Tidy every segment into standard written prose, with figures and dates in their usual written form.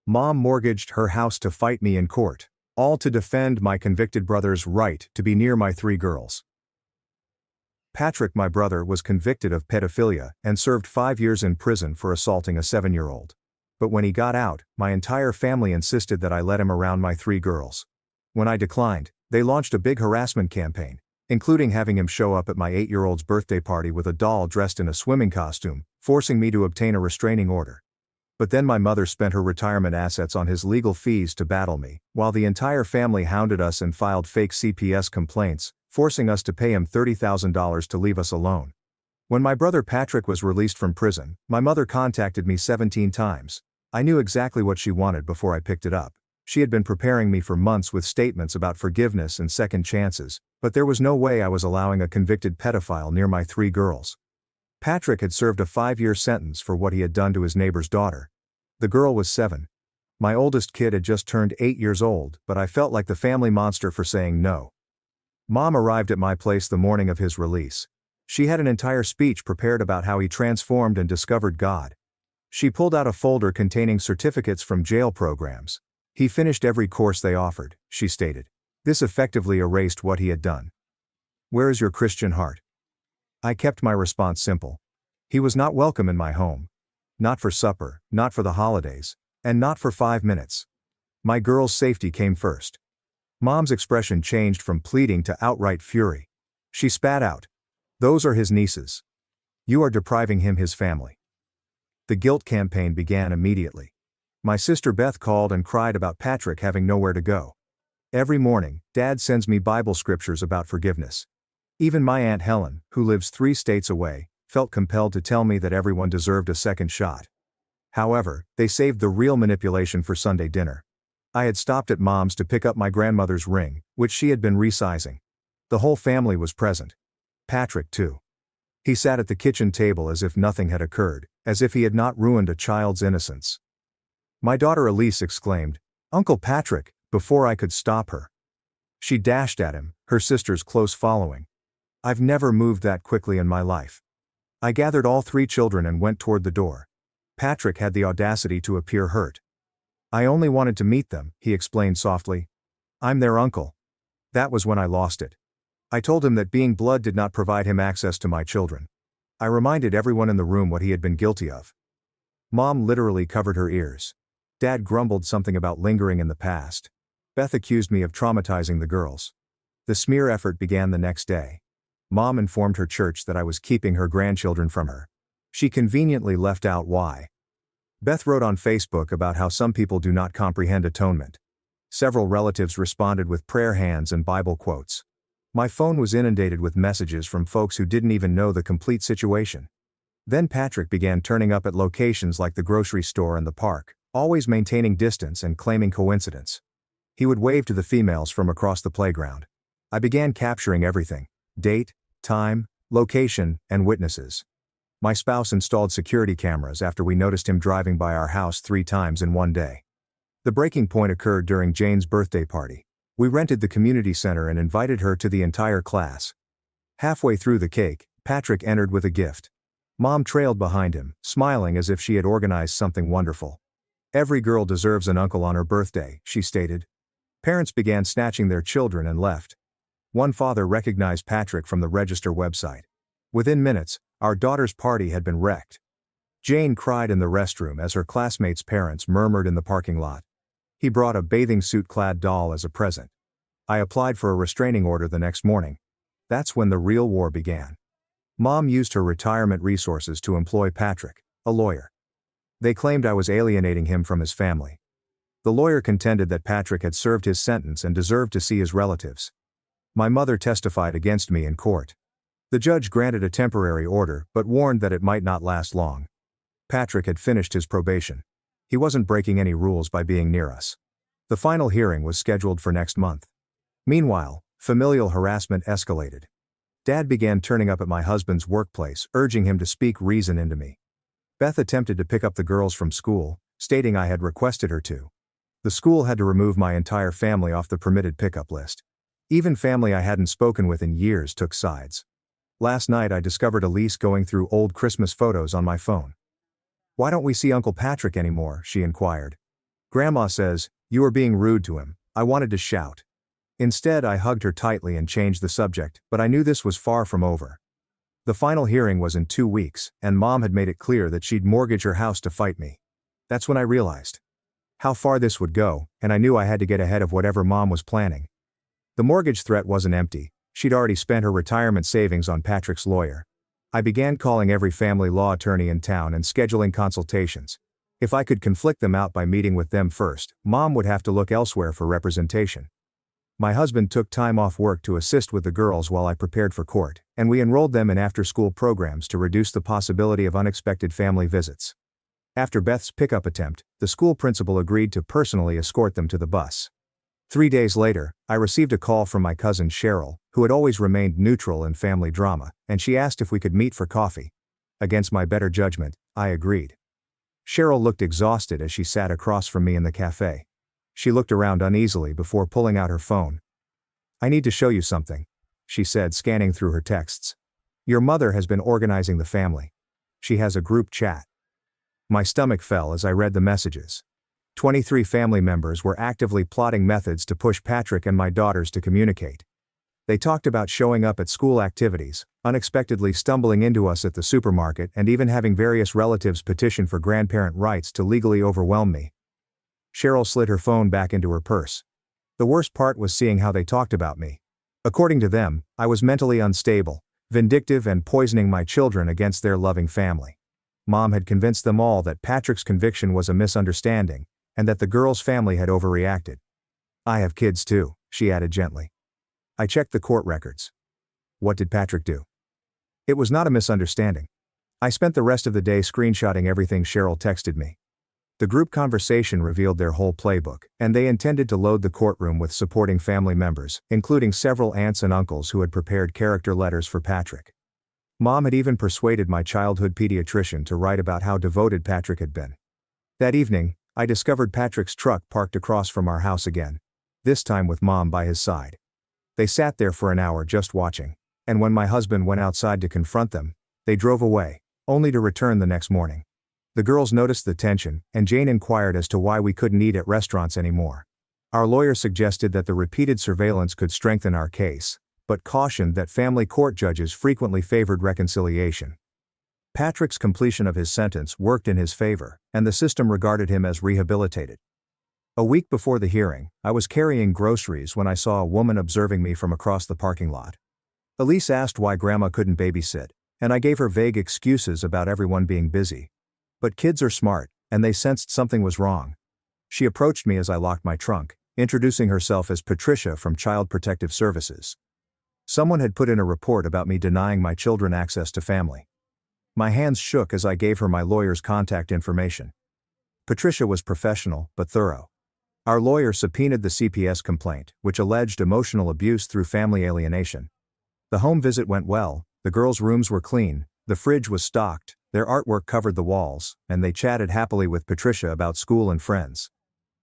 Mom mortgaged her house to fight me in court, all to defend my convicted brother's right to be near my 3 girls. Patrick, my brother, was convicted of pedophilia and served 5 years in prison for assaulting a 7-year-old. But when he got out, my entire family insisted that I let him around my 3 girls. When I declined, they launched a big harassment campaign, including having him show up at my 8-year-old's birthday party with a doll dressed in a swimming costume, forcing me to obtain a restraining order. But then my mother spent her retirement assets on his legal fees to battle me, while the entire family hounded us and filed fake CPS complaints, forcing us to pay him $30,000 to leave us alone. When my brother Patrick was released from prison, my mother contacted me 17 times. I knew exactly what she wanted before I picked it up. She had been preparing me for months with statements about forgiveness and second chances, but there was no way I was allowing a convicted pedophile near my 3 girls. Patrick had served a 5-year sentence for what he had done to his neighbor's daughter. The girl was 7. My oldest kid had just turned 8 years old, but I felt like the family monster for saying no. Mom arrived at my place the morning of his release. She had an entire speech prepared about how he transformed and discovered God. She pulled out a folder containing certificates from jail programs. He finished every course they offered, she stated. This effectively erased what he had done. Where is your Christian heart? I kept my response simple. He was not welcome in my home. Not for supper, not for the holidays, and not for 5 minutes. My girl's safety came first. Mom's expression changed from pleading to outright fury. She spat out. Those are his nieces. You are depriving him his family. The guilt campaign began immediately. My sister Beth called and cried about Patrick having nowhere to go. Every morning, Dad sends me Bible scriptures about forgiveness. Even my Aunt Helen, who lives 3 states away, felt compelled to tell me that everyone deserved a second shot. However, they saved the real manipulation for Sunday dinner. I had stopped at Mom's to pick up my grandmother's ring, which she had been resizing. The whole family was present. Patrick too. He sat at the kitchen table as if nothing had occurred, as if he had not ruined a child's innocence. My daughter Elise exclaimed, "Uncle Patrick," before I could stop her. She dashed at him, her sisters close following. I've never moved that quickly in my life. I gathered all 3 children and went toward the door. Patrick had the audacity to appear hurt. I only wanted to meet them, he explained softly. I'm their uncle. That was when I lost it. I told him that being blood did not provide him access to my children. I reminded everyone in the room what he had been guilty of. Mom literally covered her ears. Dad grumbled something about lingering in the past. Beth accused me of traumatizing the girls. The smear effort began the next day. Mom informed her church that I was keeping her grandchildren from her. She conveniently left out why. Beth wrote on Facebook about how some people do not comprehend atonement. Several relatives responded with prayer hands and Bible quotes. My phone was inundated with messages from folks who didn't even know the complete situation. Then Patrick began turning up at locations like the grocery store and the park, always maintaining distance and claiming coincidence. He would wave to the females from across the playground. I began capturing everything: date, time, location, and witnesses. My spouse installed security cameras after we noticed him driving by our house 3 times in one day. The breaking point occurred during Jane's birthday party. We rented the community center and invited her to the entire class. Halfway through the cake, Patrick entered with a gift. Mom trailed behind him, smiling as if she had organized something wonderful. Every girl deserves an uncle on her birthday, she stated. Parents began snatching their children and left. One father recognized Patrick from the Register website. Within minutes, our daughter's party had been wrecked. Jane cried in the restroom as her classmates' parents murmured in the parking lot. He brought a bathing suit-clad doll as a present. I applied for a restraining order the next morning. That's when the real war began. Mom used her retirement resources to employ Patrick, a lawyer. They claimed I was alienating him from his family. The lawyer contended that Patrick had served his sentence and deserved to see his relatives. My mother testified against me in court. The judge granted a temporary order but warned that it might not last long. Patrick had finished his probation. He wasn't breaking any rules by being near us. The final hearing was scheduled for next month. Meanwhile, familial harassment escalated. Dad began turning up at my husband's workplace, urging him to speak reason into me. Beth attempted to pick up the girls from school, stating I had requested her to. The school had to remove my entire family off the permitted pickup list. Even family I hadn't spoken with in years took sides. Last night I discovered Elise going through old Christmas photos on my phone. Why don't we see Uncle Patrick anymore? She inquired. Grandma says, "You are being rude to him." I wanted to shout. Instead, I hugged her tightly and changed the subject, but I knew this was far from over. The final hearing was in 2 weeks, and Mom had made it clear that she'd mortgage her house to fight me. That's when I realized how far this would go, and I knew I had to get ahead of whatever Mom was planning. The mortgage threat wasn't empty. She'd already spent her retirement savings on Patrick's lawyer. I began calling every family law attorney in town and scheduling consultations. If I could conflict them out by meeting with them first, Mom would have to look elsewhere for representation. My husband took time off work to assist with the girls while I prepared for court, and we enrolled them in after-school programs to reduce the possibility of unexpected family visits. After Beth's pickup attempt, the school principal agreed to personally escort them to the bus. 3 days later, I received a call from my cousin Cheryl, who had always remained neutral in family drama, and she asked if we could meet for coffee. Against my better judgment, I agreed. Cheryl looked exhausted as she sat across from me in the cafe. She looked around uneasily before pulling out her phone. "I need to show you something," she said, scanning through her texts. "Your mother has been organizing the family. She has a group chat." My stomach fell as I read the messages. 23 family members were actively plotting methods to push Patrick and my daughters to communicate. They talked about showing up at school activities, unexpectedly stumbling into us at the supermarket, and even having various relatives petition for grandparent rights to legally overwhelm me. Cheryl slid her phone back into her purse. The worst part was seeing how they talked about me. According to them, I was mentally unstable, vindictive, and poisoning my children against their loving family. Mom had convinced them all that Patrick's conviction was a misunderstanding, and that the girl's family had overreacted. "I have kids too," she added gently. I checked the court records. What did Patrick do? It was not a misunderstanding. I spent the rest of the day screenshotting everything Cheryl texted me. The group conversation revealed their whole playbook, and they intended to load the courtroom with supporting family members, including several aunts and uncles who had prepared character letters for Patrick. Mom had even persuaded my childhood pediatrician to write about how devoted Patrick had been. That evening, I discovered Patrick's truck parked across from our house again, this time with Mom by his side. They sat there for an hour just watching, and when my husband went outside to confront them, they drove away, only to return the next morning. The girls noticed the tension, and Jane inquired as to why we couldn't eat at restaurants anymore. Our lawyer suggested that the repeated surveillance could strengthen our case, but cautioned that family court judges frequently favored reconciliation. Patrick's completion of his sentence worked in his favor, and the system regarded him as rehabilitated. A week before the hearing, I was carrying groceries when I saw a woman observing me from across the parking lot. Elise asked why Grandma couldn't babysit, and I gave her vague excuses about everyone being busy. But kids are smart, and they sensed something was wrong. She approached me as I locked my trunk, introducing herself as Patricia from Child Protective Services. Someone had put in a report about me denying my children access to family. My hands shook as I gave her my lawyer's contact information. Patricia was professional, but thorough. Our lawyer subpoenaed the CPS complaint, which alleged emotional abuse through family alienation. The home visit went well, the girls' rooms were clean, the fridge was stocked, their artwork covered the walls, and they chatted happily with Patricia about school and friends.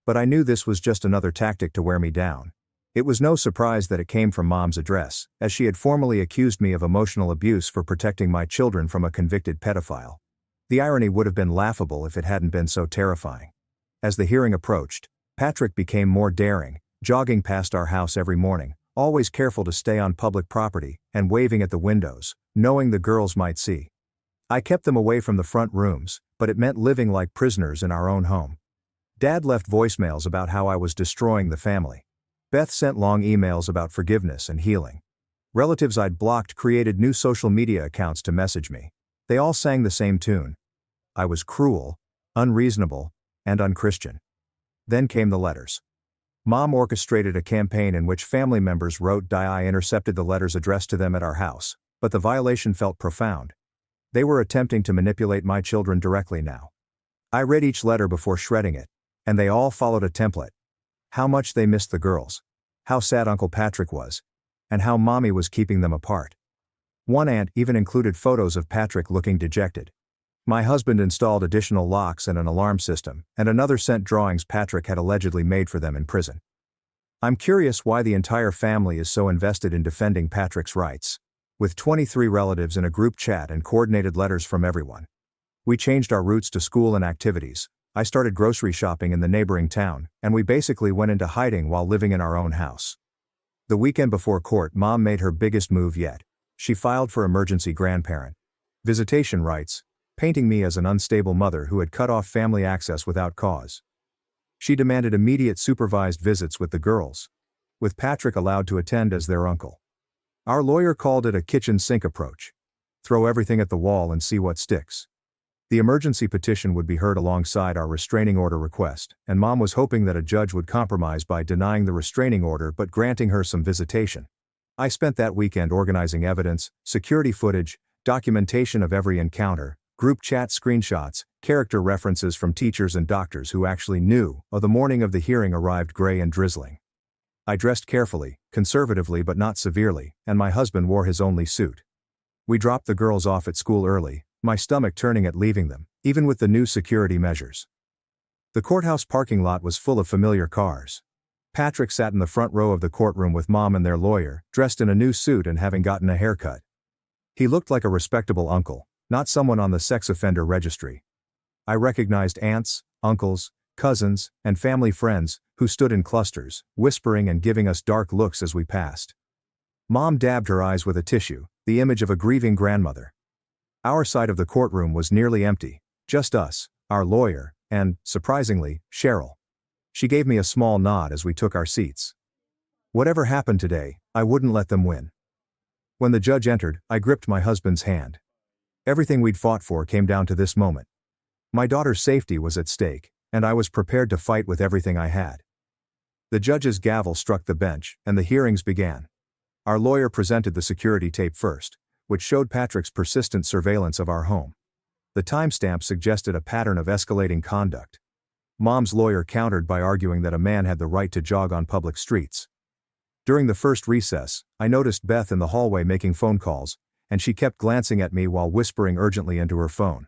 But I knew this was just another tactic to wear me down. It was no surprise that it came from Mom's address, as she had formally accused me of emotional abuse for protecting my children from a convicted pedophile. The irony would have been laughable if it hadn't been so terrifying. As the hearing approached, Patrick became more daring, jogging past our house every morning, always careful to stay on public property, and waving at the windows, knowing the girls might see. I kept them away from the front rooms, but it meant living like prisoners in our own home. Dad left voicemails about how I was destroying the family. Beth sent long emails about forgiveness and healing. Relatives I'd blocked created new social media accounts to message me. They all sang the same tune. I was cruel, unreasonable, and unchristian. Then came the letters. Mom orchestrated a campaign in which family members wrote. I intercepted the letters addressed to them at our house, but the violation felt profound. They were attempting to manipulate my children directly now. I read each letter before shredding it, and they all followed a template. How much they missed the girls, how sad Uncle Patrick was, and how Mommy was keeping them apart. One aunt even included photos of Patrick looking dejected. My husband installed additional locks and an alarm system, and another sent drawings Patrick had allegedly made for them in prison. I'm curious why the entire family is so invested in defending Patrick's rights. With 23 relatives in a group chat and coordinated letters from everyone. We changed our routes to school and activities, I started grocery shopping in the neighboring town, and we basically went into hiding while living in our own house. The weekend before court, Mom made her biggest move yet. She filed for emergency grandparent visitation rights, painting me as an unstable mother who had cut off family access without cause. She demanded immediate supervised visits with the girls, with Patrick allowed to attend as their uncle. Our lawyer called it a kitchen sink approach. Throw everything at the wall and see what sticks. The emergency petition would be heard alongside our restraining order request, and Mom was hoping that a judge would compromise by denying the restraining order but granting her some visitation. I spent that weekend organizing evidence, security footage, documentation of every encounter, group chat screenshots, character references from teachers and doctors who actually knew. The morning of the hearing arrived gray and drizzling. I dressed carefully, conservatively but not severely, and my husband wore his only suit. We dropped the girls off at school early, my stomach turning at leaving them, even with the new security measures. The courthouse parking lot was full of familiar cars. Patrick sat in the front row of the courtroom with Mom and their lawyer, dressed in a new suit and having gotten a haircut. He looked like a respectable uncle, not someone on the sex offender registry. I recognized aunts, uncles, cousins, and family friends, who stood in clusters, whispering and giving us dark looks as we passed. Mom dabbed her eyes with a tissue, the image of a grieving grandmother. Our side of the courtroom was nearly empty, just us, our lawyer, and, surprisingly, Cheryl. She gave me a small nod as we took our seats. Whatever happened today, I wouldn't let them win. When the judge entered, I gripped my husband's hand. Everything we'd fought for came down to this moment. My daughter's safety was at stake, and I was prepared to fight with everything I had. The judge's gavel struck the bench, and the hearings began. Our lawyer presented the security tape first, which showed Patrick's persistent surveillance of our home. The timestamp suggested a pattern of escalating conduct. Mom's lawyer countered by arguing that a man had the right to jog on public streets. During the first recess, I noticed Beth in the hallway making phone calls, and she kept glancing at me while whispering urgently into her phone.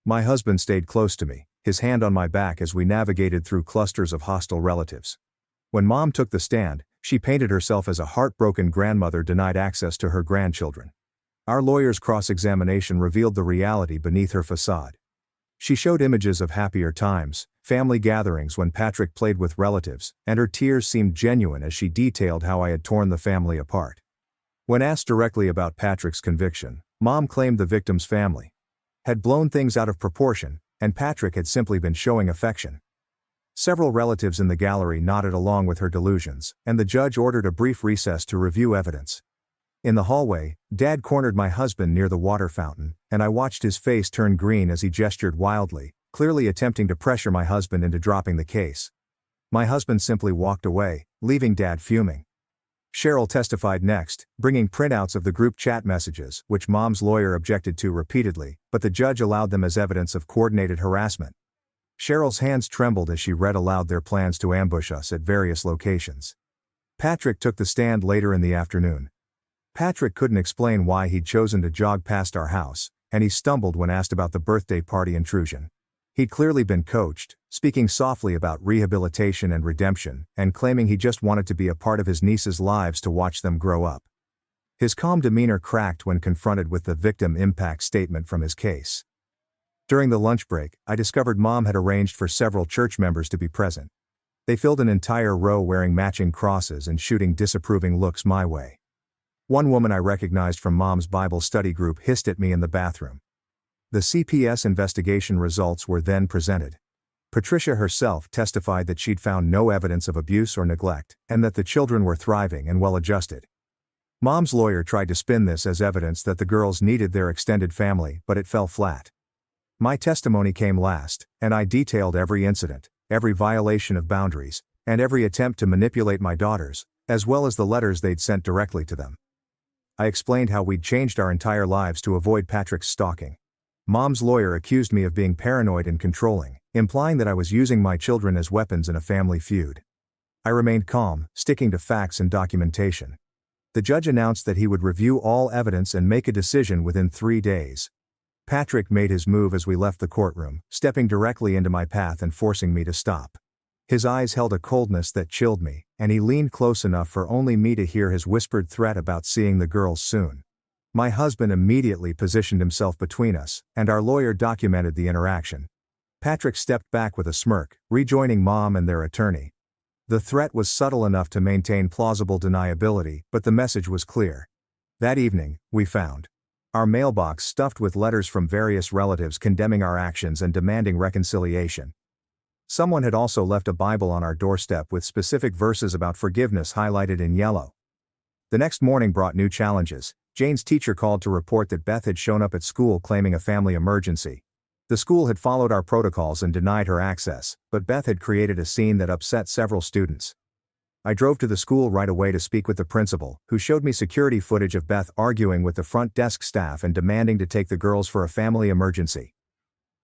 My husband stayed close to me, his hand on my back as we navigated through clusters of hostile relatives. When Mom took the stand, she painted herself as a heartbroken grandmother denied access to her grandchildren. Our lawyer's cross-examination revealed the reality beneath her facade. She showed images of happier times, family gatherings when Patrick played with relatives, and her tears seemed genuine as she detailed how I had torn the family apart. When asked directly about Patrick's conviction, Mom claimed the victim's family had blown things out of proportion, and Patrick had simply been showing affection. Several relatives in the gallery nodded along with her delusions, and the judge ordered a brief recess to review evidence. In the hallway, Dad cornered my husband near the water fountain, and I watched his face turn green as he gestured wildly, clearly attempting to pressure my husband into dropping the case. My husband simply walked away, leaving Dad fuming. Cheryl testified next, bringing printouts of the group chat messages, which Mom's lawyer objected to repeatedly, but the judge allowed them as evidence of coordinated harassment. Cheryl's hands trembled as she read aloud their plans to ambush us at various locations. Patrick took the stand later in the afternoon. Patrick couldn't explain why he'd chosen to jog past our house, and he stumbled when asked about the birthday party intrusion. He'd clearly been coached, speaking softly about rehabilitation and redemption, and claiming he just wanted to be a part of his niece's lives to watch them grow up. His calm demeanor cracked when confronted with the victim impact statement from his case. During the lunch break, I discovered Mom had arranged for several church members to be present. They filled an entire row wearing matching crosses and shooting disapproving looks my way. One woman I recognized from Mom's Bible study group hissed at me in the bathroom. The CPS investigation results were then presented. Patricia herself testified that she'd found no evidence of abuse or neglect, and that the children were thriving and well-adjusted. Mom's lawyer tried to spin this as evidence that the girls needed their extended family, but it fell flat. My testimony came last, and I detailed every incident, every violation of boundaries, and every attempt to manipulate my daughters, as well as the letters they'd sent directly to them. I explained how we'd changed our entire lives to avoid Patrick's stalking. Mom's lawyer accused me of being paranoid and controlling, implying that I was using my children as weapons in a family feud. I remained calm, sticking to facts and documentation. The judge announced that he would review all evidence and make a decision within 3 days. Patrick made his move as we left the courtroom, stepping directly into my path and forcing me to stop. His eyes held a coldness that chilled me, and he leaned close enough for only me to hear his whispered threat about seeing the girls soon. My husband immediately positioned himself between us, and our lawyer documented the interaction. Patrick stepped back with a smirk, rejoining Mom and their attorney. The threat was subtle enough to maintain plausible deniability, but the message was clear. That evening, we found our mailbox stuffed with letters from various relatives condemning our actions and demanding reconciliation. Someone had also left a Bible on our doorstep with specific verses about forgiveness highlighted in yellow. The next morning brought new challenges. Jane's teacher called to report that Beth had shown up at school claiming a family emergency. The school had followed our protocols and denied her access, but Beth had created a scene that upset several students. I drove to the school right away to speak with the principal, who showed me security footage of Beth arguing with the front desk staff and demanding to take the girls for a family emergency.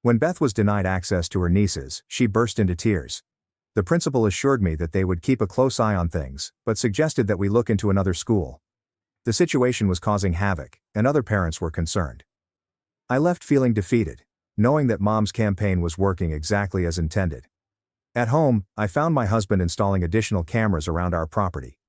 When Beth was denied access to her nieces, she burst into tears. The principal assured me that they would keep a close eye on things, but suggested that we look into another school. The situation was causing havoc, and other parents were concerned. I left feeling defeated, knowing that Mom's campaign was working exactly as intended. At home, I found my husband installing additional cameras around our property.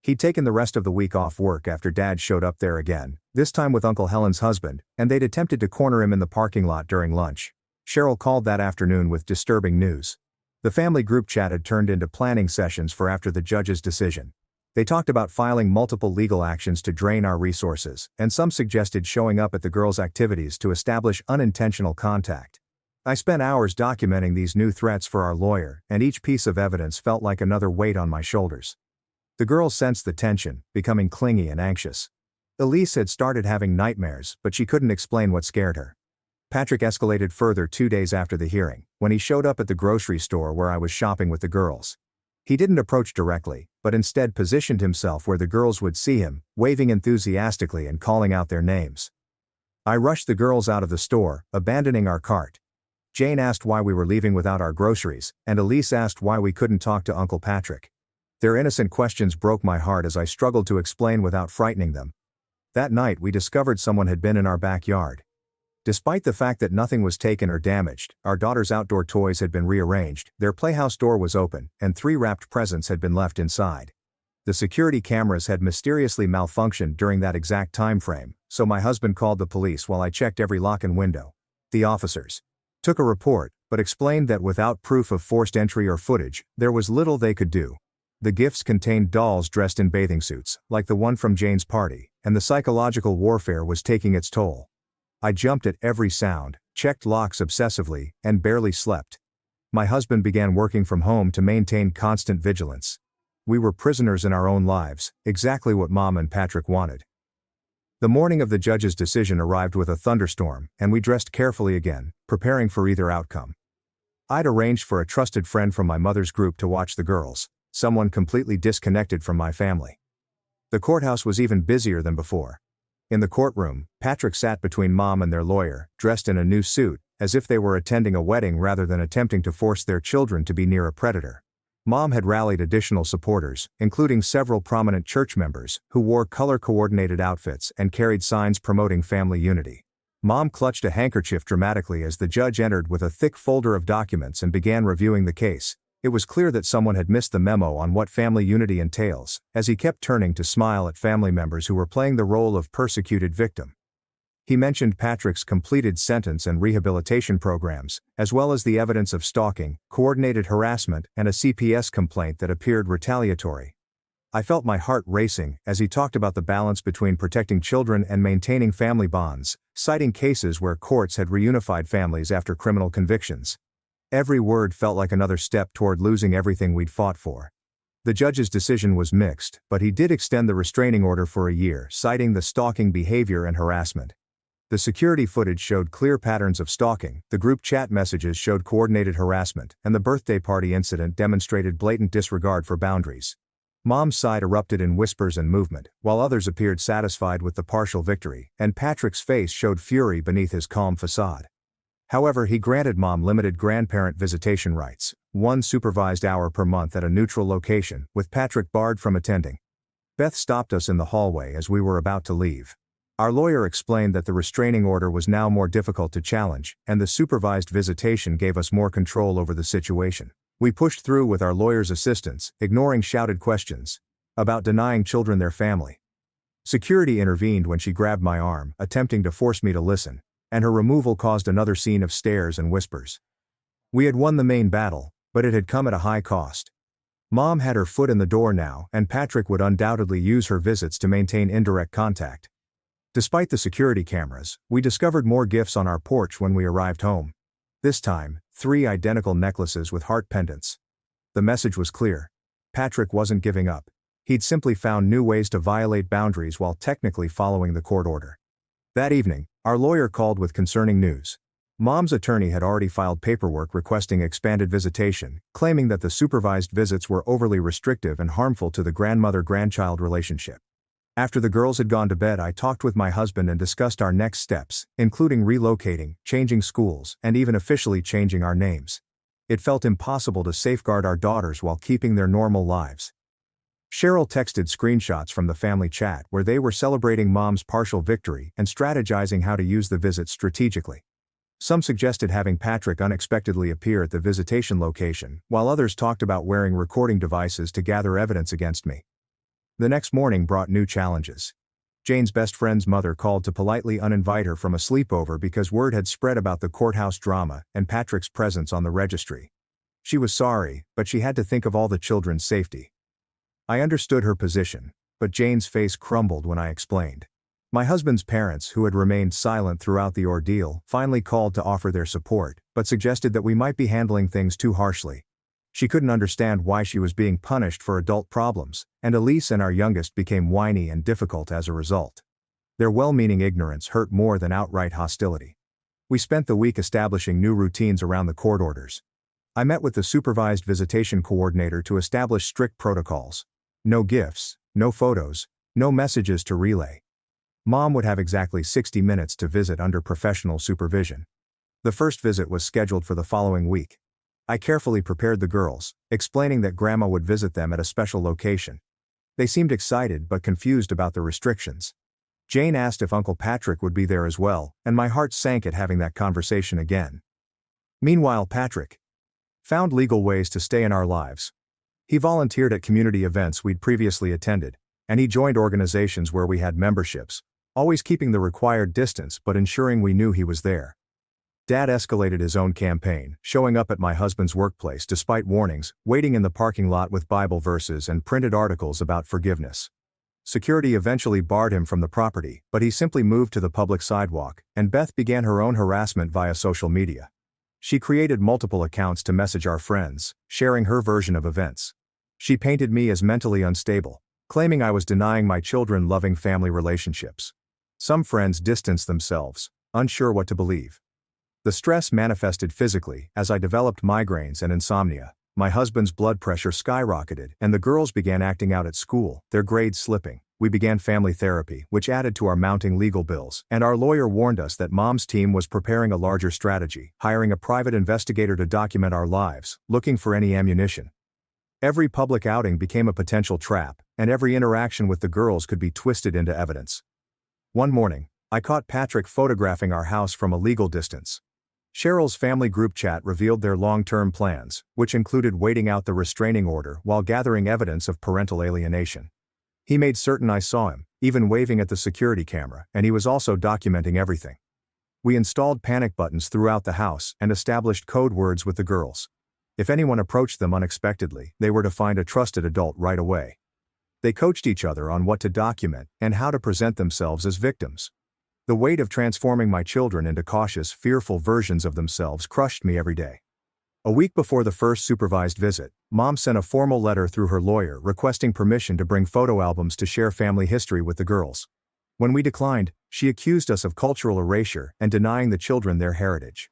He'd taken the rest of the week off work after Dad showed up there again, this time with Uncle Helen's husband, and they'd attempted to corner him in the parking lot during lunch. Cheryl called that afternoon with disturbing news. The family group chat had turned into planning sessions for after the judge's decision. They talked about filing multiple legal actions to drain our resources, and some suggested showing up at the girls' activities to establish unintentional contact. I spent hours documenting these new threats for our lawyer, and each piece of evidence felt like another weight on my shoulders. The girls sensed the tension, becoming clingy and anxious. Elise had started having nightmares, but she couldn't explain what scared her. Patrick escalated further 2 days after the hearing, when he showed up at the grocery store where I was shopping with the girls. He didn't approach directly, but instead positioned himself where the girls would see him, waving enthusiastically and calling out their names. I rushed the girls out of the store, abandoning our cart. Jane asked why we were leaving without our groceries, and Elise asked why we couldn't talk to Uncle Patrick. Their innocent questions broke my heart as I struggled to explain without frightening them. That night we discovered someone had been in our backyard. Despite the fact that nothing was taken or damaged, our daughter's outdoor toys had been rearranged, their playhouse door was open, and 3 wrapped presents had been left inside. The security cameras had mysteriously malfunctioned during that exact time frame, so my husband called the police while I checked every lock and window. The officers took a report, but explained that without proof of forced entry or footage, there was little they could do. The gifts contained dolls dressed in bathing suits, like the one from Jane's party, and the psychological warfare was taking its toll. I jumped at every sound, checked locks obsessively, and barely slept. My husband began working from home to maintain constant vigilance. We were prisoners in our own lives, exactly what Mom and Patrick wanted. The morning of the judge's decision arrived with a thunderstorm, and we dressed carefully again, preparing for either outcome. I'd arranged for a trusted friend from my mother's group to watch the girls, someone completely disconnected from my family. The courthouse was even busier than before. In the courtroom, Patrick sat between Mom and their lawyer, dressed in a new suit, as if they were attending a wedding rather than attempting to force their children to be near a predator. Mom had rallied additional supporters, including several prominent church members, who wore color-coordinated outfits and carried signs promoting family unity. Mom clutched a handkerchief dramatically as the judge entered with a thick folder of documents and began reviewing the case. It was clear that someone had missed the memo on what family unity entails, as he kept turning to smile at family members who were playing the role of persecuted victim. He mentioned Patrick's completed sentence and rehabilitation programs, as well as the evidence of stalking, coordinated harassment, and a CPS complaint that appeared retaliatory. I felt my heart racing as he talked about the balance between protecting children and maintaining family bonds, citing cases where courts had reunified families after criminal convictions. Every word felt like another step toward losing everything we'd fought for. The judge's decision was mixed, but he did extend the restraining order for a year, citing the stalking behavior and harassment. The security footage showed clear patterns of stalking, the group chat messages showed coordinated harassment, and the birthday party incident demonstrated blatant disregard for boundaries. Mom's side erupted in whispers and movement, while others appeared satisfied with the partial victory, and Patrick's face showed fury beneath his calm facade. However, he granted Mom limited grandparent visitation rights, 1 supervised hour per month at a neutral location, with Patrick barred from attending. Beth stopped us in the hallway as we were about to leave. Our lawyer explained that the restraining order was now more difficult to challenge, and the supervised visitation gave us more control over the situation. We pushed through with our lawyer's assistance, ignoring shouted questions about denying children their family. Security intervened when she grabbed my arm, attempting to force me to listen, and her removal caused another scene of stares and whispers. We had won the main battle, but it had come at a high cost. Mom had her foot in the door now, and Patrick would undoubtedly use her visits to maintain indirect contact. Despite the security cameras, we discovered more gifts on our porch when we arrived home. This time, 3 identical necklaces with heart pendants. The message was clear. Patrick wasn't giving up. He'd simply found new ways to violate boundaries while technically following the court order. That evening, our lawyer called with concerning news. Mom's attorney had already filed paperwork requesting expanded visitation, claiming that the supervised visits were overly restrictive and harmful to the grandmother-grandchild relationship. After the girls had gone to bed, I talked with my husband and discussed our next steps, including relocating, changing schools, and even officially changing our names. It felt impossible to safeguard our daughters while keeping their normal lives. Cheryl texted screenshots from the family chat where they were celebrating Mom's partial victory and strategizing how to use the visit strategically. Some suggested having Patrick unexpectedly appear at the visitation location, while others talked about wearing recording devices to gather evidence against me. The next morning brought new challenges. Jane's best friend's mother called to politely uninvite her from a sleepover because word had spread about the courthouse drama and Patrick's presence on the registry. She was sorry, but she had to think of all the children's safety. I understood her position, but Jane's face crumbled when I explained. My husband's parents, who had remained silent throughout the ordeal, finally called to offer their support, but suggested that we might be handling things too harshly. She couldn't understand why she was being punished for adult problems, and Elise and our youngest became whiny and difficult as a result. Their well-meaning ignorance hurt more than outright hostility. We spent the week establishing new routines around the court orders. I met with the supervised visitation coordinator to establish strict protocols. No gifts, no photos, no messages to relay. Mom would have exactly 60 minutes to visit under professional supervision. The first visit was scheduled for the following week. I carefully prepared the girls, explaining that Grandma would visit them at a special location. They seemed excited but confused about the restrictions. Jane asked if Uncle Patrick would be there as well, and my heart sank at having that conversation again. Meanwhile, Patrick found legal ways to stay in our lives. He volunteered at community events we'd previously attended, and he joined organizations where we had memberships, always keeping the required distance but ensuring we knew he was there. Dad escalated his own campaign, showing up at my husband's workplace despite warnings, waiting in the parking lot with Bible verses and printed articles about forgiveness. Security eventually barred him from the property, but he simply moved to the public sidewalk, and Beth began her own harassment via social media. She created multiple accounts to message our friends, sharing her version of events. She painted me as mentally unstable, claiming I was denying my children loving family relationships. Some friends distanced themselves, unsure what to believe. The stress manifested physically as I developed migraines and insomnia. My husband's blood pressure skyrocketed, and the girls began acting out at school, their grades slipping. We began family therapy, which added to our mounting legal bills, and our lawyer warned us that Mom's team was preparing a larger strategy, hiring a private investigator to document our lives, looking for any ammunition. Every public outing became a potential trap, and every interaction with the girls could be twisted into evidence. One morning, I caught Patrick photographing our house from a legal distance. Cheryl's family group chat revealed their long-term plans, which included waiting out the restraining order while gathering evidence of parental alienation. He made certain I saw him, even waving at the security camera, and he was also documenting everything. We installed panic buttons throughout the house and established code words with the girls. If anyone approached them unexpectedly, they were to find a trusted adult right away. They coached each other on what to document and how to present themselves as victims. The weight of transforming my children into cautious, fearful versions of themselves crushed me every day. A week before the first supervised visit, Mom sent a formal letter through her lawyer requesting permission to bring photo albums to share family history with the girls. When we declined, she accused us of cultural erasure and denying the children their heritage.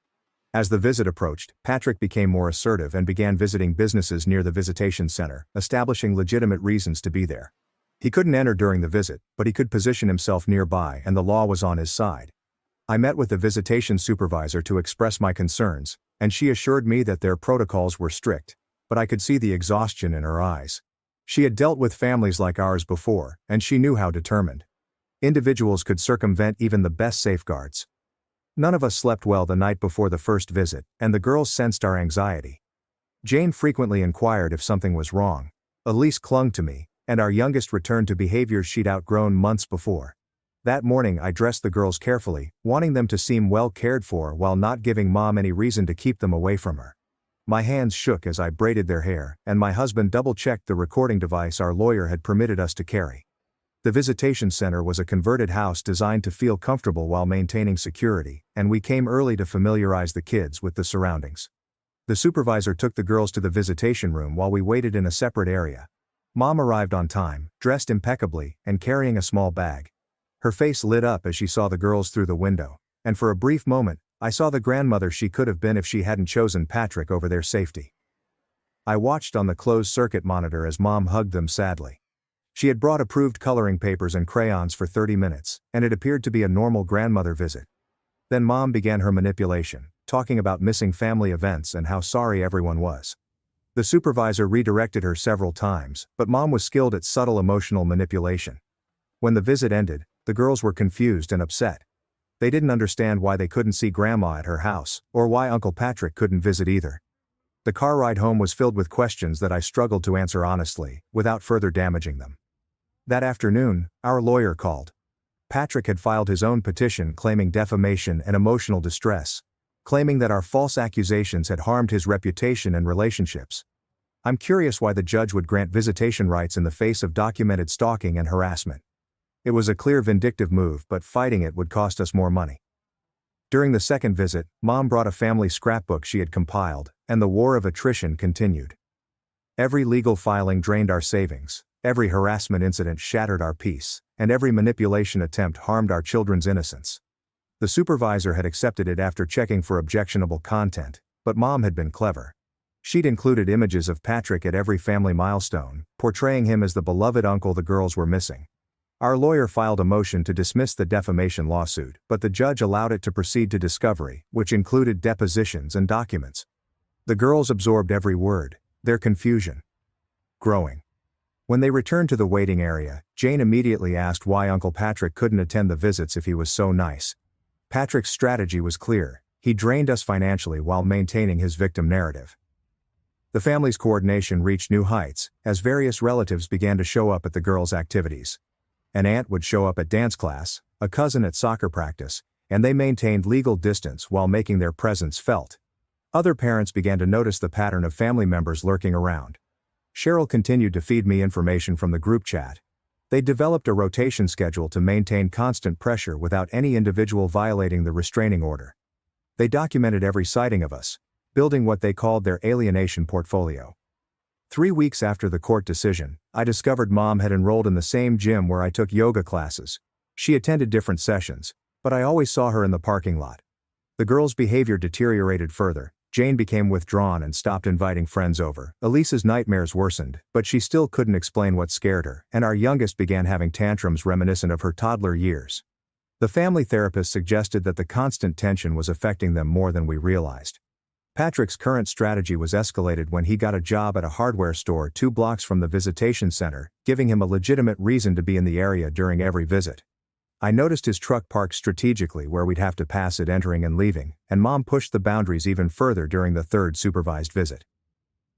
As the visit approached, Patrick became more assertive and began visiting businesses near the visitation center, establishing legitimate reasons to be there. He couldn't enter during the visit, but he could position himself nearby and the law was on his side. I met with the visitation supervisor to express my concerns, and she assured me that their protocols were strict, but I could see the exhaustion in her eyes. She had dealt with families like ours before, and she knew how determined individuals could circumvent even the best safeguards. None of us slept well the night before the first visit, and the girls sensed our anxiety. Jane frequently inquired if something was wrong. Elise clung to me, and our youngest returned to behaviors she'd outgrown months before. That morning I dressed the girls carefully, wanting them to seem well cared for while not giving Mom any reason to keep them away from her. My hands shook as I braided their hair, and my husband double-checked the recording device our lawyer had permitted us to carry. The visitation center was a converted house designed to feel comfortable while maintaining security, and we came early to familiarize the kids with the surroundings. The supervisor took the girls to the visitation room while we waited in a separate area. Mom arrived on time, dressed impeccably, and carrying a small bag. Her face lit up as she saw the girls through the window, and for a brief moment, I saw the grandmother she could have been if she hadn't chosen Patrick over their safety. I watched on the closed-circuit monitor as Mom hugged them sadly. She had brought approved coloring papers and crayons for 30 minutes, and it appeared to be a normal grandmother visit. Then Mom began her manipulation, talking about missing family events and how sorry everyone was. The supervisor redirected her several times, but Mom was skilled at subtle emotional manipulation. When the visit ended, the girls were confused and upset. They didn't understand why they couldn't see Grandma at her house, or why Uncle Patrick couldn't visit either. The car ride home was filled with questions that I struggled to answer honestly, without further damaging them. That afternoon, our lawyer called. Patrick had filed his own petition claiming defamation and emotional distress, claiming that our false accusations had harmed his reputation and relationships. I'm curious why the judge would grant visitation rights in the face of documented stalking and harassment. It was a clear vindictive move, but fighting it would cost us more money. During the second visit, Mom brought a family scrapbook she had compiled, and the war of attrition continued. Every legal filing drained our savings, every harassment incident shattered our peace, and every manipulation attempt harmed our children's innocence. The supervisor had accepted it after checking for objectionable content, but Mom had been clever. She'd included images of Patrick at every family milestone, portraying him as the beloved uncle the girls were missing. Our lawyer filed a motion to dismiss the defamation lawsuit, but the judge allowed it to proceed to discovery, which included depositions and documents. The girls absorbed every word, their confusion growing. When they returned to the waiting area, Jane immediately asked why Uncle Patrick couldn't attend the visits if he was so nice. Patrick's strategy was clear: he drained us financially while maintaining his victim narrative. The family's coordination reached new heights, as various relatives began to show up at the girls' activities. An aunt would show up at dance class, a cousin at soccer practice, and they maintained legal distance while making their presence felt. Other parents began to notice the pattern of family members lurking around. Cheryl continued to feed me information from the group chat. They developed a rotation schedule to maintain constant pressure without any individual violating the restraining order. They documented every sighting of us, building what they called their alienation portfolio. 3 weeks after the court decision, I discovered Mom had enrolled in the same gym where I took yoga classes. She attended different sessions, but I always saw her in the parking lot. The girls' behavior deteriorated further. Jane became withdrawn and stopped inviting friends over. Elisa's nightmares worsened, but she still couldn't explain what scared her, and our youngest began having tantrums reminiscent of her toddler years. The family therapist suggested that the constant tension was affecting them more than we realized. Patrick's current strategy was escalated when he got a job at a hardware store 2 blocks from the visitation center, giving him a legitimate reason to be in the area during every visit. I noticed his truck parked strategically where we'd have to pass it entering and leaving, and Mom pushed the boundaries even further during the third supervised visit.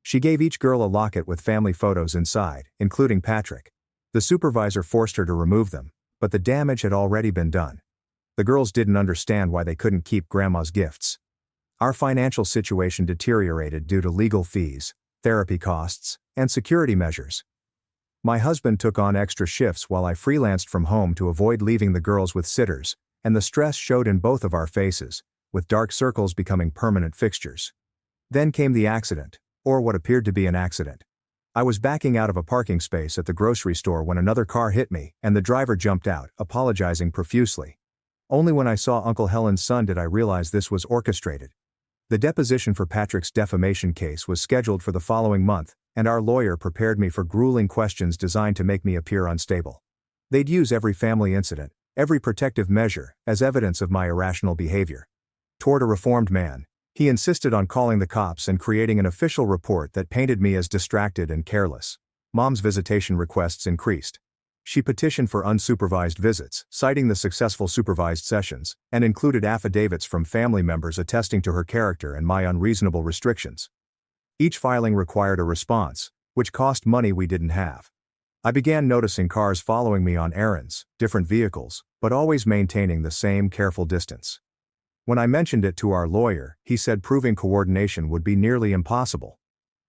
She gave each girl a locket with family photos inside, including Patrick. The supervisor forced her to remove them, but the damage had already been done. The girls didn't understand why they couldn't keep Grandma's gifts. Our financial situation deteriorated due to legal fees, therapy costs, and security measures. My husband took on extra shifts while I freelanced from home to avoid leaving the girls with sitters, and the stress showed in both of our faces, with dark circles becoming permanent fixtures. Then came the accident, or what appeared to be an accident. I was backing out of a parking space at the grocery store when another car hit me, and the driver jumped out, apologizing profusely. Only when I saw Uncle Helen's son did I realize this was orchestrated. The deposition for Patrick's defamation case was scheduled for the following month, and our lawyer prepared me for grueling questions designed to make me appear unstable. They'd use every family incident, every protective measure, as evidence of my irrational behavior. Toward a reformed man, he insisted on calling the cops and creating an official report that painted me as distracted and careless. Mom's visitation requests increased. She petitioned for unsupervised visits, citing the successful supervised sessions, and included affidavits from family members attesting to her character and my unreasonable restrictions. Each filing required a response, which cost money we didn't have. I began noticing cars following me on errands, different vehicles, but always maintaining the same careful distance. When I mentioned it to our lawyer, he said proving coordination would be nearly impossible.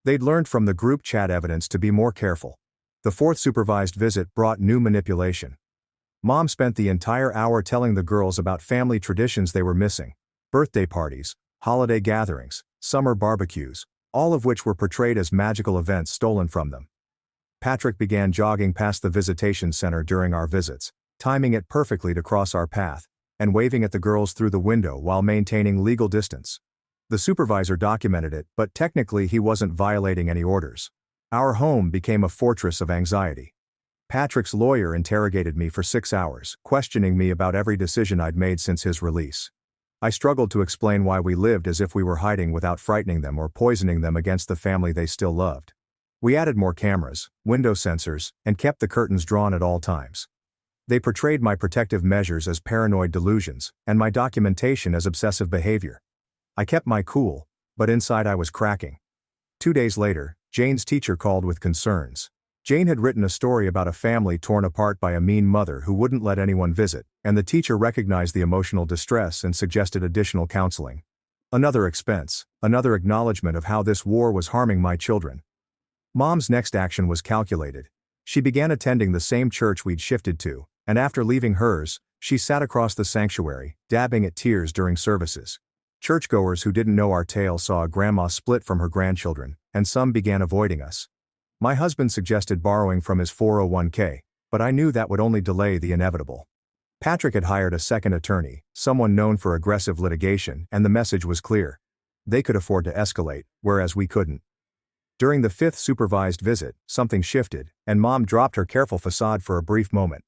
They'd learned from the group chat evidence to be more careful. The fourth supervised visit brought new manipulation. Mom spent the entire hour telling the girls about family traditions they were missing: birthday parties, holiday gatherings, summer barbecues, all of which were portrayed as magical events stolen from them. Patrick began jogging past the visitation center during our visits, timing it perfectly to cross our path, and waving at the girls through the window while maintaining legal distance. The supervisor documented it, but technically he wasn't violating any orders. Our home became a fortress of anxiety. Patrick's lawyer interrogated me for 6 hours, questioning me about every decision I'd made since his release. I struggled to explain why we lived as if we were hiding without frightening them or poisoning them against the family they still loved. We added more cameras, window sensors, and kept the curtains drawn at all times. They portrayed my protective measures as paranoid delusions, and my documentation as obsessive behavior. I kept my cool, but inside I was cracking. 2 days later, Jane's teacher called with concerns. Jane had written a story about a family torn apart by a mean mother who wouldn't let anyone visit, and the teacher recognized the emotional distress and suggested additional counseling. Another expense, another acknowledgement of how this war was harming my children. Mom's next action was calculated. She began attending the same church we'd shifted to, and after leaving hers, she sat across the sanctuary, dabbing at tears during services. Churchgoers who didn't know our tale saw a grandma split from her grandchildren, and some began avoiding us. My husband suggested borrowing from his 401k, but I knew that would only delay the inevitable. Patrick had hired a second attorney, someone known for aggressive litigation, and the message was clear. They could afford to escalate, whereas we couldn't. During the fifth supervised visit, something shifted, and Mom dropped her careful facade for a brief moment.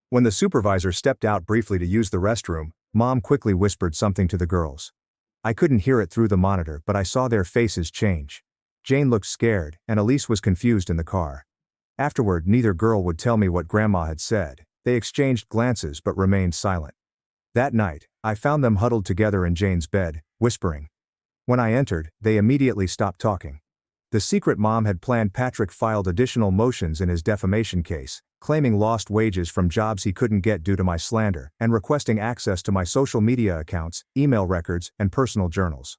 When the supervisor stepped out briefly to use the restroom, Mom quickly whispered something to the girls. I couldn't hear it through the monitor, but I saw their faces change. Jane looked scared, and Elise was confused in the car. Afterward, neither girl would tell me what Grandma had said. They exchanged glances but remained silent. That night, I found them huddled together in Jane's bed, whispering. When I entered, they immediately stopped talking. The secret mom had planned. Patrick filed additional motions in his defamation case, claiming lost wages from jobs he couldn't get due to my slander, and requesting access to my social media accounts, email records, and personal journals.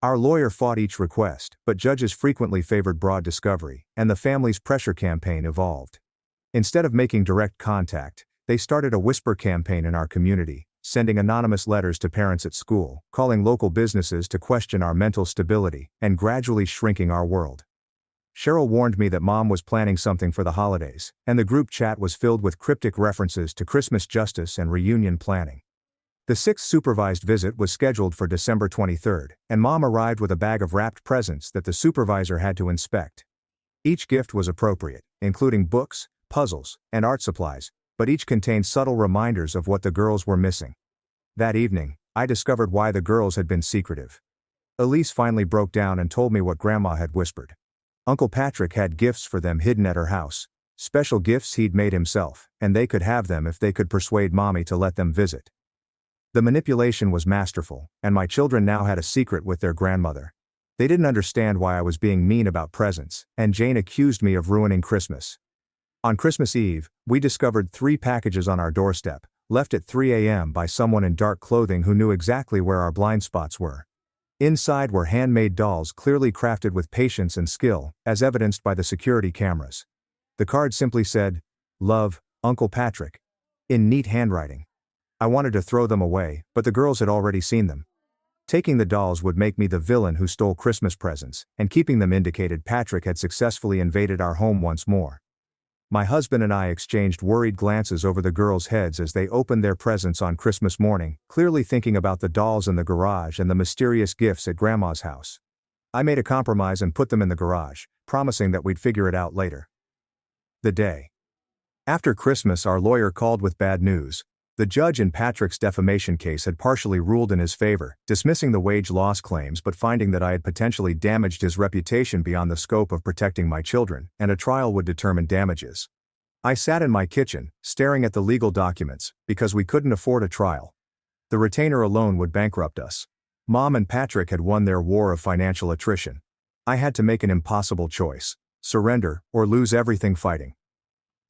Our lawyer fought each request, but judges frequently favored broad discovery, and the family's pressure campaign evolved. Instead of making direct contact, they started a whisper campaign in our community, sending anonymous letters to parents at school, calling local businesses to question our mental stability, and gradually shrinking our world. Cheryl warned me that Mom was planning something for the holidays, and the group chat was filled with cryptic references to Christmas justice and reunion planning. The sixth supervised visit was scheduled for December 23rd, and Mom arrived with a bag of wrapped presents that the supervisor had to inspect. Each gift was appropriate, including books, puzzles, and art supplies, but each contained subtle reminders of what the girls were missing. That evening, I discovered why the girls had been secretive. Elise finally broke down and told me what Grandma had whispered. Uncle Patrick had gifts for them hidden at her house, special gifts he'd made himself, and they could have them if they could persuade Mommy to let them visit. The manipulation was masterful, and my children now had a secret with their grandmother. They didn't understand why I was being mean about presents, and Jane accused me of ruining Christmas. On Christmas Eve, we discovered 3 packages on our doorstep, left at 3 a.m. by someone in dark clothing who knew exactly where our blind spots were. Inside were handmade dolls clearly crafted with patience and skill, as evidenced by the security cameras. The card simply said, "Love, Uncle Patrick," in neat handwriting. I wanted to throw them away, but the girls had already seen them. Taking the dolls would make me the villain who stole Christmas presents, and keeping them indicated Patrick had successfully invaded our home once more. My husband and I exchanged worried glances over the girls' heads as they opened their presents on Christmas morning, clearly thinking about the dolls in the garage and the mysterious gifts at Grandma's house. I made a compromise and put them in the garage, promising that we'd figure it out later. The day after Christmas, our lawyer called with bad news. The judge in Patrick's defamation case had partially ruled in his favor, dismissing the wage loss claims but finding that I had potentially damaged his reputation beyond the scope of protecting my children, and a trial would determine damages. I sat in my kitchen, staring at the legal documents, because we couldn't afford a trial. The retainer alone would bankrupt us. Mom and Patrick had won their war of financial attrition. I had to make an impossible choice: surrender or lose everything fighting.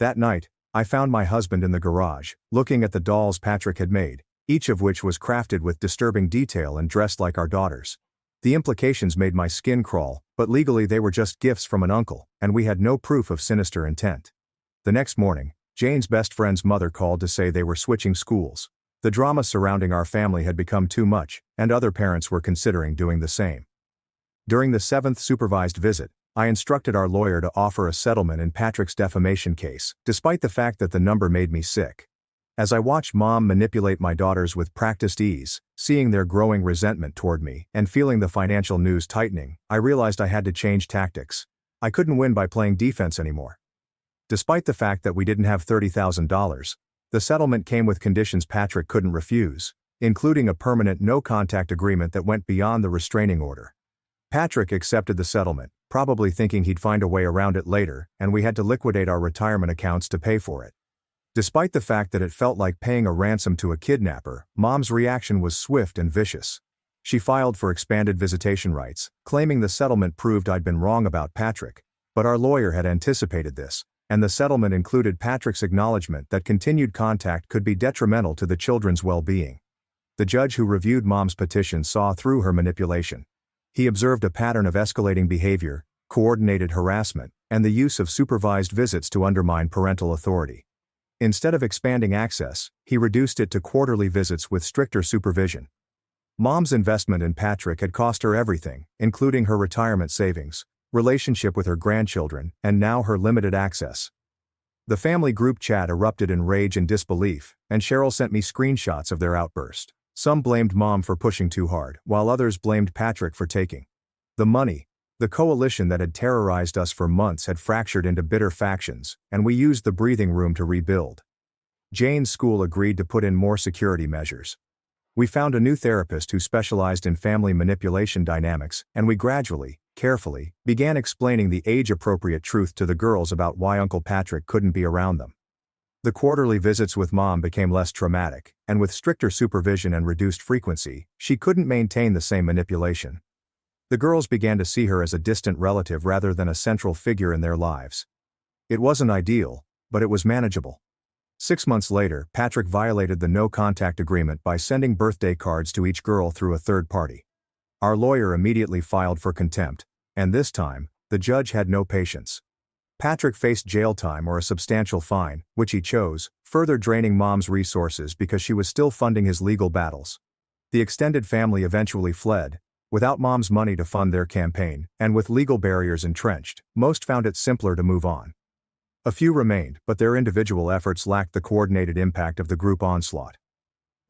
That night, I found my husband in the garage, looking at the dolls Patrick had made, each of which was crafted with disturbing detail and dressed like our daughters. The implications made my skin crawl, but legally they were just gifts from an uncle, and we had no proof of sinister intent. The next morning, Jane's best friend's mother called to say they were switching schools. The drama surrounding our family had become too much, and other parents were considering doing the same. During the 7th supervised visit, I instructed our lawyer to offer a settlement in Patrick's defamation case, despite the fact that the number made me sick. As I watched Mom manipulate my daughters with practiced ease, seeing their growing resentment toward me, and feeling the financial news tightening, I realized I had to change tactics. I couldn't win by playing defense anymore. Despite the fact that we didn't have $30,000, the settlement came with conditions Patrick couldn't refuse, including a permanent no-contact agreement that went beyond the restraining order. Patrick accepted the settlement, probably thinking he'd find a way around it later, and we had to liquidate our retirement accounts to pay for it. Despite the fact that it felt like paying a ransom to a kidnapper, Mom's reaction was swift and vicious. She filed for expanded visitation rights, claiming the settlement proved I'd been wrong about Patrick, but our lawyer had anticipated this, and the settlement included Patrick's acknowledgement that continued contact could be detrimental to the children's well-being. The judge who reviewed Mom's petition saw through her manipulation. He observed a pattern of escalating behavior, coordinated harassment, and the use of supervised visits to undermine parental authority. Instead of expanding access, he reduced it to quarterly visits with stricter supervision. Mom's investment in Patrick had cost her everything, including her retirement savings, relationship with her grandchildren, and now her limited access. The family group chat erupted in rage and disbelief, and Cheryl sent me screenshots of their outburst. Some blamed Mom for pushing too hard, while others blamed Patrick for taking the money. The coalition that had terrorized us for months had fractured into bitter factions, and we used the breathing room to rebuild. Jane's school agreed to put in more security measures. We found a new therapist who specialized in family manipulation dynamics, and we gradually, carefully, began explaining the age-appropriate truth to the girls about why Uncle Patrick couldn't be around them. The quarterly visits with Mom became less traumatic, and with stricter supervision and reduced frequency, she couldn't maintain the same manipulation. The girls began to see her as a distant relative rather than a central figure in their lives. It wasn't ideal, but it was manageable. 6 months later, Patrick violated the no-contact agreement by sending birthday cards to each girl through a third party. Our lawyer immediately filed for contempt, and this time, the judge had no patience. Patrick faced jail time or a substantial fine, which he chose, further draining Mom's resources because she was still funding his legal battles. The extended family eventually fled, without Mom's money to fund their campaign, and with legal barriers entrenched, most found it simpler to move on. A few remained, but their individual efforts lacked the coordinated impact of the group onslaught.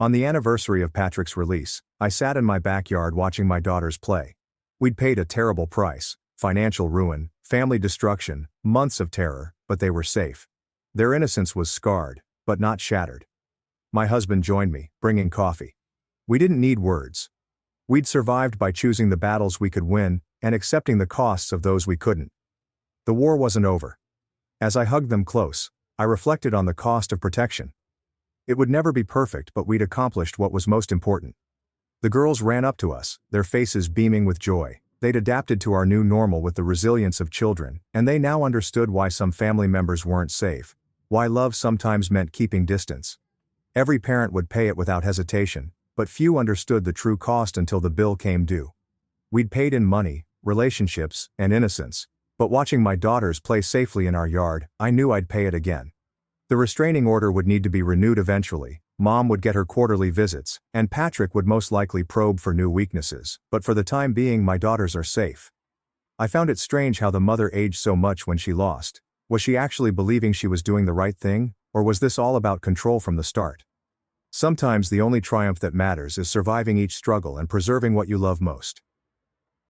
On the anniversary of Patrick's release, I sat in my backyard watching my daughters play. We'd paid a terrible price: financial ruin, family destruction, months of terror, but they were safe. Their innocence was scarred, but not shattered. My husband joined me, bringing coffee. We didn't need words. We'd survived by choosing the battles we could win, and accepting the costs of those we couldn't. The war wasn't over. As I hugged them close, I reflected on the cost of protection. It would never be perfect, but we'd accomplished what was most important. The girls ran up to us, their faces beaming with joy. They'd adapted to our new normal with the resilience of children, and they now understood why some family members weren't safe, why love sometimes meant keeping distance. Every parent would pay it without hesitation, but few understood the true cost until the bill came due. We'd paid in money, relationships, and innocence, but watching my daughters play safely in our yard, I knew I'd pay it again. The restraining order would need to be renewed eventually. Mom would get her quarterly visits, and Patrick would most likely probe for new weaknesses, but for the time being my daughters are safe. I found it strange how the mother aged so much when she lost. Was she actually believing she was doing the right thing, or was this all about control from the start? Sometimes the only triumph that matters is surviving each struggle and preserving what you love most.